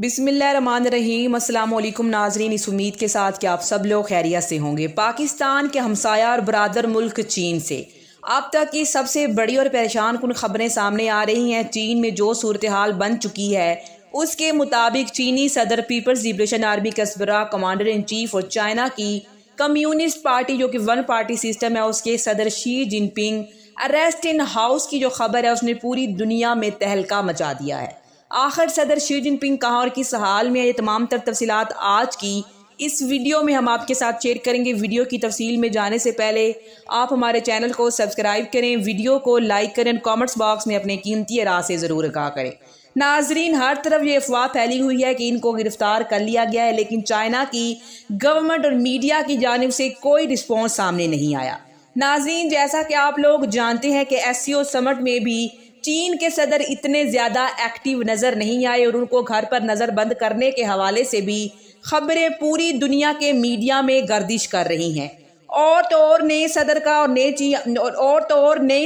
بسم اللہ الرحمن الرحیم۔ السلام علیکم ناظرین، اس امید کے ساتھ کہ آپ سب لوگ خیریت سے ہوں گے۔ پاکستان کے ہمسایہ اور برادر ملک چین سے اب تک کی سب سے بڑی اور پریشان کن خبریں سامنے آ رہی ہیں۔ چین میں جو صورتحال بن چکی ہے اس کے مطابق چینی صدر پیپلز لبریشن آرمی کا سربراہ کمانڈر ان چیف اور چائنا کی کمیونسٹ پارٹی جو کہ ون پارٹی سسٹم ہے اس کے صدر شی جن پنگ اریسٹ ان ہاؤس کی جو خبر ہے اس نے پوری دنیا میں تہلکہ مچا دیا ہے۔ آخر صدر شی جن پنگ کہاں اور کس حال میں، یہ تمام تر تفصیلات آج کی اس ویڈیو میں ہم آپ کے ساتھ شیئر کریں گے۔ ویڈیو کی تفصیل میں جانے سے پہلے آپ ہمارے چینل کو سبسکرائب کریں، ویڈیو کو لائک کریں، کامنٹس باکس میں اپنے قیمتی رائے سے ضرور آگاہ کریں۔ ناظرین، ہر طرف یہ افواہ پھیلی ہوئی ہے کہ ان کو گرفتار کر لیا گیا ہے، لیکن چائنا کی گورنمنٹ اور میڈیا کی جانب سے کوئی رسپانس سامنے نہیں آیا۔ ناظرین، جیسا کہ آپ لوگ جانتے ہیں کہ ایس سی او سمٹ میں بھی چین کے صدر اتنے زیادہ ایکٹیو نظر نہیں آئے اور ان کو گھر پر نظر بند کرنے کے حوالے سے بھی خبریں پوری دنیا کے میڈیا میں گردش کر رہی ہیں۔ اور تو اور نئے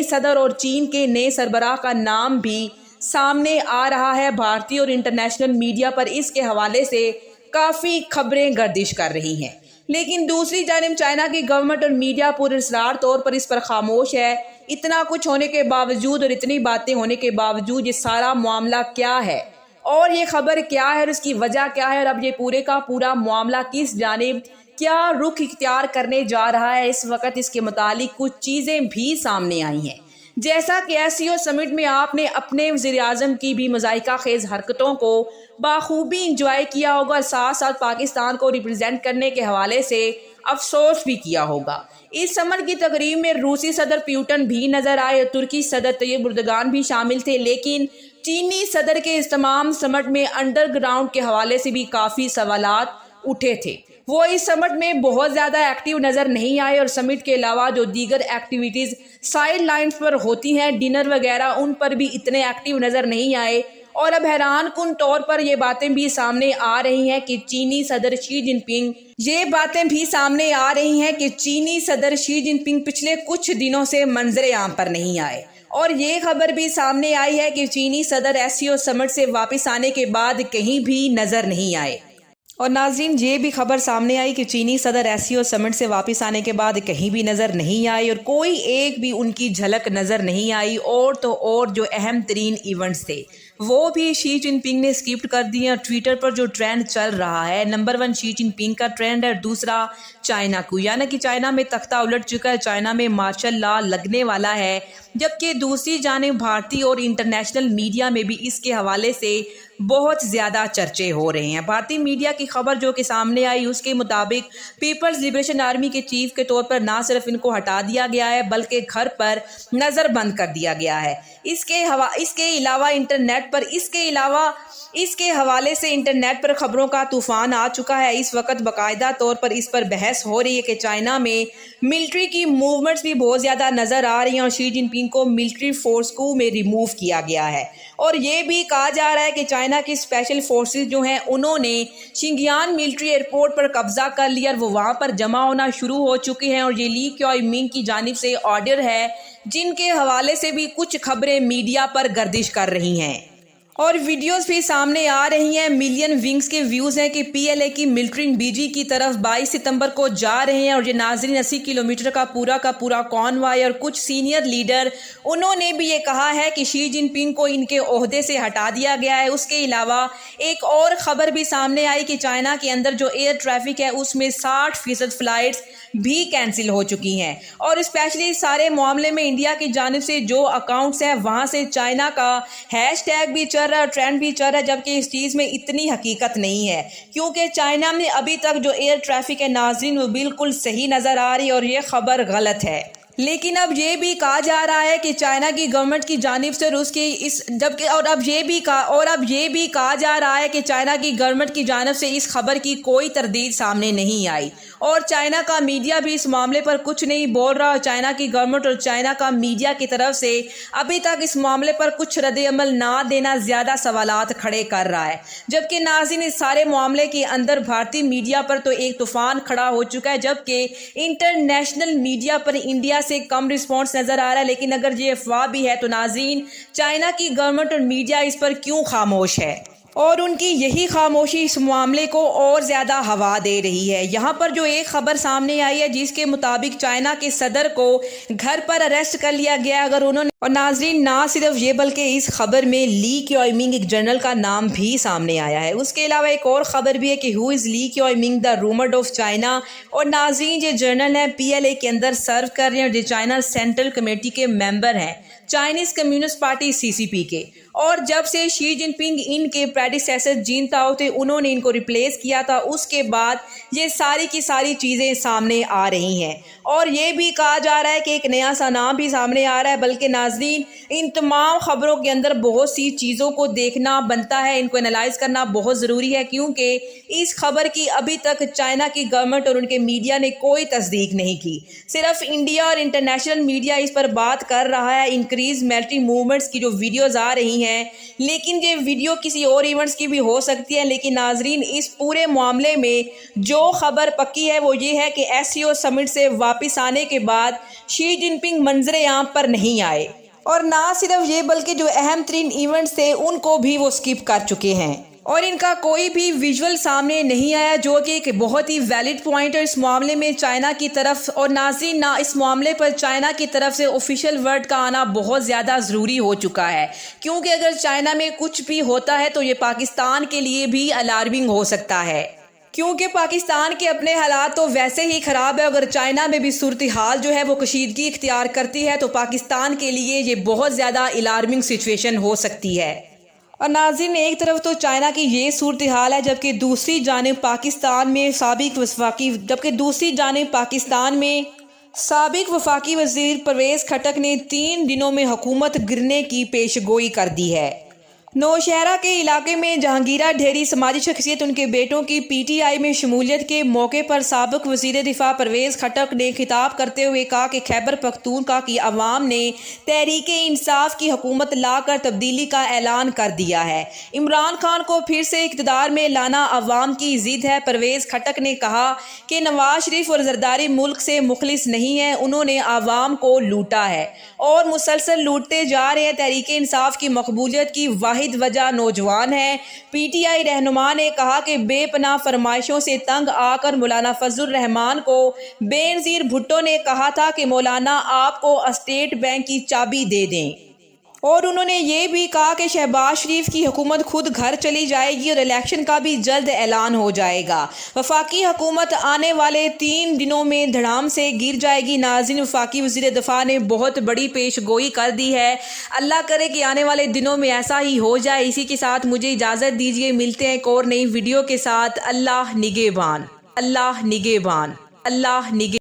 صدر اور چین کے نئے سربراہ کا نام بھی سامنے آ رہا ہے۔ بھارتی اور انٹرنیشنل میڈیا پر اس کے حوالے سے کافی خبریں گردش کر رہی ہیں، لیکن دوسری جانب چائنا کی گورنمنٹ اور میڈیا پراسرار طور پر اس پر خاموش ہے۔ اتنا کچھ ہونے کے باوجود اور اتنی باتیں ہونے کے باوجود یہ سارا معاملہ کیا ہے اور یہ خبر کیا ہے اور اس کی وجہ کیا ہے، اور اب یہ پورے کا پورا معاملہ کس جانب کیا رخ اختیار کرنے جا رہا ہے، اس وقت اس کے متعلق کچھ چیزیں بھی سامنے آئی ہیں۔ جیسا کہ ایس سی او سمٹ میں آپ نے اپنے وزیر اعظم کی بھی مضحکہ خیز حرکتوں کو بخوبی انجوائے کیا ہوگا، ساتھ ساتھ پاکستان کو ریپرزینٹ کرنے کے حوالے سے افسوس بھی کیا ہوگا۔ اس سمٹ کی تقریب میں روسی صدر پیوٹن بھی نظر آئے اور ترکی صدر طیب اردگان بھی شامل تھے، لیکن چینی صدر کے اس تمام سمٹ میں انڈر گراؤنڈ کے حوالے سے بھی کافی سوالات اٹھے تھے۔ وہ اس سمٹ میں بہت زیادہ ایکٹیو نظر نہیں آئے اور سمٹ کے علاوہ جو دیگر ایکٹیویٹیز سائیڈ لائنز پر ہوتی ہیں، ڈنر وغیرہ، ان پر بھی اتنے ایکٹیو نظر نہیں آئے۔ اور اب حیران کن طور پر یہ باتیں بھی سامنے آ رہی ہیں کہ چینی صدر شی جن پنگ پچھلے کچھ دنوں سے منظر عام پر نہیں آئے، اور یہ خبر بھی سامنے آئی ہے کہ چینی صدر ایس سی او سمٹ سے واپس آنے کے بعد کہیں بھی نظر نہیں آئے۔ اور ناظرین، یہ بھی خبر سامنے آئی کہ چینی صدر ایس سی او سمٹ سے واپس آنے کے بعد کہیں بھی نظر نہیں آئی اور کوئی ایک بھی ان کی جھلک نظر نہیں آئی، اور تو اور جو اہم ترین ایونٹس تھے وہ بھی شی جن پنگ نے اسکپ کر دیے۔ اور ٹویٹر پر جو ٹرینڈ چل رہا ہے، نمبر 1 شی جن پنگ کا ٹرینڈ ہے، دوسرا چائنا کو، یعنی کہ چائنا میں تختہ الٹ چکا ہے، چائنا میں مارشل لا لگنے والا ہے، جبکہ دوسری جانب بھارتی اور انٹرنیشنل میڈیا میں بھی اس کے حوالے سے بہت زیادہ چرچے ہو رہے ہیں۔ بھارتی میڈیا کی خبر جو کہ سامنے آئی اس کے مطابق پیپلز لبریشن آرمی کے چیف کے طور پر نہ صرف ان کو ہٹا دیا گیا ہے بلکہ گھر پر نظر بند کر دیا گیا ہے۔ اس کے علاوہ اس کے حوالے سے انٹرنیٹ پر خبروں کا طوفان آ چکا ہے۔ اس وقت باقاعدہ طور پر اس پر بحث ہو رہی ہے کہ چائنا میں ملٹری کی موومنٹس بھی بہت زیادہ نظر آ رہی ہیں اور شی جن پنگ کو ملٹری فورس کو میں ریموو کیا گیا ہے، اور یہ بھی کہا جا رہا ہے کہ چائنا کی اسپیشل فورسز جو ہیں انہوں نے شنگیان ملٹری ایئرپورٹ پر قبضہ کر لیا اور وہ وہاں پر جمع ہونا شروع ہو چکے ہیں، اور یہ لی کیوئی منگ کی جانب سے آرڈر ہے جن کے حوالے سے بھی کچھ خبریں میڈیا پر گردش کر رہی ہیں اور ویڈیوز بھی سامنے آ رہی ہیں۔ ملین ونگز کے ویوز ہیں کہ پی ایل اے کی ملٹری بی جی کی طرف 22 ستمبر کو جا رہے ہیں، اور یہ ناظرین 80 کلومیٹر کا پورا کانوائے، اور کچھ سینئر لیڈر انہوں نے بھی یہ کہا ہے کہ شی جن پنگ کو ان کے عہدے سے ہٹا دیا گیا ہے۔ اس کے علاوہ ایک اور خبر بھی سامنے آئی کہ چائنا کے اندر جو ایئر ٹریفک ہے اس میں 60% فلائٹس بھی کینسل ہو چکی ہیں، اور اسپیشلی سارے معاملے میں انڈیا کی جانب سے جو اکاؤنٹس ہیں وہاں سے چائنا کا ہیش ٹیگ بھی چل رہا ہے اور ٹرینڈ بھی چل رہا ہے، جبکہ اس چیز میں اتنی حقیقت نہیں ہے، کیونکہ چائنا میں ابھی تک جو ایئر ٹریفک ہے ناظرین وہ بالکل صحیح نظر آ رہی ہے اور یہ خبر غلط ہے۔ لیکن اب یہ بھی کہا جا رہا ہے کہ چائنا کی گورنمنٹ کی جانب سے اب یہ بھی کہا جا رہا ہے کہ چائنا کی گورنمنٹ کی جانب سے اس خبر کی کوئی تردید سامنے نہیں آئی، اور چائنا کا میڈیا بھی اس معاملے پر کچھ نہیں بول رہا، اور چائنا کی گورنمنٹ اور چائنا کا میڈیا کی طرف سے ابھی تک اس معاملے پر کچھ رد عمل نہ دینا زیادہ سوالات کھڑے کر رہا ہے۔ جبکہ ناظرین، اس سارے معاملے کے اندر بھارتی میڈیا پر تو ایک طوفان کھڑا ہو چکا ہے، جبکہ انٹرنیشنل میڈیا پر انڈیا سے کم رسپانس نظر آ رہا ہے۔ لیکن اگر یہ افواہ بھی ہے تو ناظرین، چائنا کی گورنمنٹ اور میڈیا اس پر کیوں خاموش ہے؟ اور ان کی یہی خاموشی اس معاملے کو اور زیادہ ہوا دے رہی ہے۔ یہاں پر جو ایک خبر سامنے آئی ہے جس کے مطابق چائنا کے صدر کو گھر پر اریسٹ کر لیا گیا، اگر انہوں نے، اور ناظرین نہ صرف یہ بلکہ اس خبر میں لی کیوائمنگ ایک جنرل کا نام بھی سامنے آیا ہے۔ اس کے علاوہ ایک اور خبر بھی ہے کہ ہو از لی کیوائمنگ دا رومرڈ آف چائنا، اور ناظرین یہ جنرل ہیں PLA کے اندر سرو کر رہے ہیں اور جو چائنا سینٹرل کمیٹی کے ممبر ہیں چائنیز کمیونسٹ پارٹی CCP کے، اور جب سے شی جن پنگ ان کے پریڈیسیسر جین تاؤ تھے انہوں نے ان کو ریپلیس کیا تھا، اس کے بعد یہ ساری کی ساری چیزیں سامنے آ رہی ہیں، اور یہ بھی کہا جا رہا ہے کہ ایک نیا سا نام بھی سامنے آ رہا ہے۔ بلکہ ناظرین ان تمام خبروں کے اندر بہت سی چیزوں کو دیکھنا بنتا ہے، ان کو انالائز کرنا بہت ضروری ہے، کیونکہ اس خبر کی ابھی تک چائنا کی گورنمنٹ اور ان کے میڈیا نے کوئی تصدیق نہیں کی۔ صرف انڈیا اور انٹرنیشنل میڈیا اس پر بات کر رہا ہے، انکریز ملٹری موومنٹس کی جو ویڈیوز آ رہی ہیں، لیکن یہ ویڈیو کسی اور ایونٹس کی بھی ہو سکتی ہے۔ لیکن ناظرین اس پورے معاملے میں جو خبر پکی ہے وہ یہ ہے کہ SCO سمٹ سے واپس آنے کے بعد شی جن پنگ منظر عام پر نہیں آئے، اور نہ صرف یہ بلکہ جو اہم ترین ایونٹس تھے ان کو بھی وہ سکپ کر چکے ہیں، اور ان کا کوئی بھی ویژول سامنے نہیں آیا، جو کہ ایک بہت ہی ویلڈ پوائنٹ ہے اس معاملے میں چائنا کی طرف۔ اور ناظرین نہ اس معاملے پر چائنا کی طرف سے آفیشیل ورڈ کا آنا بہت زیادہ ضروری ہو چکا ہے، کیونکہ اگر چائنا میں کچھ بھی ہوتا ہے تو یہ پاکستان کے لیے بھی الارمنگ ہو سکتا ہے، کیونکہ پاکستان کے اپنے حالات تو ویسے ہی خراب ہے، اگر چائنا میں بھی صورتحال جو ہے وہ کشیدگی اختیار کرتی ہے تو پاکستان کے لیے یہ بہت زیادہ الارمنگ سچویشن ہو سکتی ہے۔ اور ناظرین ایک طرف تو چائنا کی یہ صورتحال ہے، جبکہ دوسری جانب سابق وفاقی وزیر پرویز خٹک نے 3 دنوں میں حکومت گرنے کی پیشگوئی کر دی ہے۔ نوشہرہ کے علاقے میں جہانگیرہ ڈھیری سماجی شخصیت ان کے بیٹوں کی PTI میں شمولیت کے موقع پر سابق وزیر دفاع پرویز خٹک نے خطاب کرتے ہوئے کہا کہ خیبر پختونخوا کی عوام نے تحریک انصاف کی حکومت لا کر تبدیلی کا اعلان کر دیا ہے۔ عمران خان کو پھر سے اقتدار میں لانا عوام کی ضد ہے۔ پرویز خٹک نے کہا کہ نواز شریف اور زرداری ملک سے مخلص نہیں ہیں، انہوں نے عوام کو لوٹا ہے اور مسلسل لوٹتے جا رہے ہیں۔ تحریک انصاف کی مقبولیت کی واحد وجہ نوجوان ہے۔ PTI رہنما نے کہا کہ بے پناہ فرمائشوں سے تنگ آ کر مولانا فضل الرحمان کو بے نظیر بھٹو نے کہا تھا کہ مولانا آپ کو اسٹیٹ بینک کی چابی دے دیں، اور انہوں نے یہ بھی کہا کہ شہباز شریف کی حکومت خود گھر چلی جائے گی اور الیکشن کا بھی جلد اعلان ہو جائے گا۔ وفاقی حکومت آنے والے 3 دنوں میں دھڑام سے گر جائے گی۔ ناظرین وفاقی وزیر دفاع نے بہت بڑی پیش گوئی کر دی ہے، اللہ کرے کہ آنے والے دنوں میں ایسا ہی ہو جائے۔ اسی کے ساتھ مجھے اجازت دیجیے، ملتے ہیں ایک اور نئی ویڈیو کے ساتھ۔ اللہ نگہبان، اللہ نگہبان، اللہ نگہبان۔